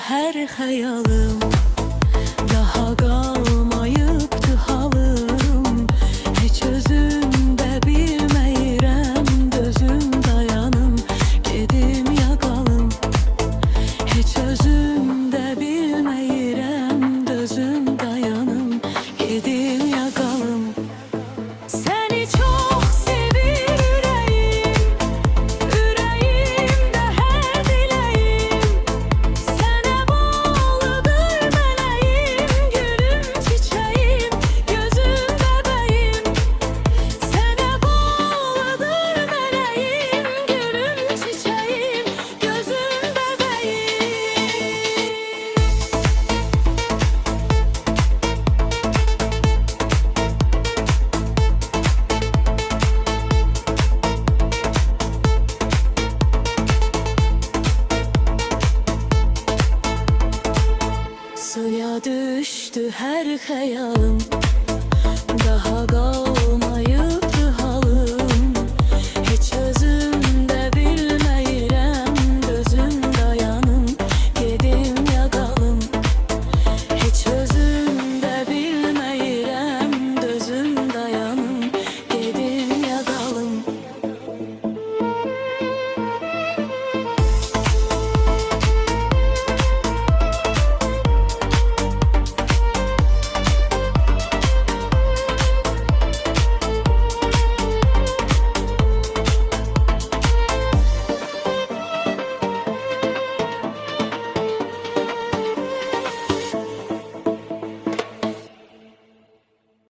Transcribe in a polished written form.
her hayalim. Daha qalmayıbdı halım. Heç özümdə bilməyirəm, dözüm dayanım, gedim ya qalım. Heç özümdə bilməyirəm, dözüm dayanım, gedim ya qalım. Səni çox sevir ürəyim, ürəyimdə hər diləyim. Sənə bağlıdır mələyim, gülüm çiçəyim, gözüm bəbəyim. Sənə bağlıdır mələyim, gülüm çiçəyim, gözüm bəbəyim. Suya düştü her hayalim. Daha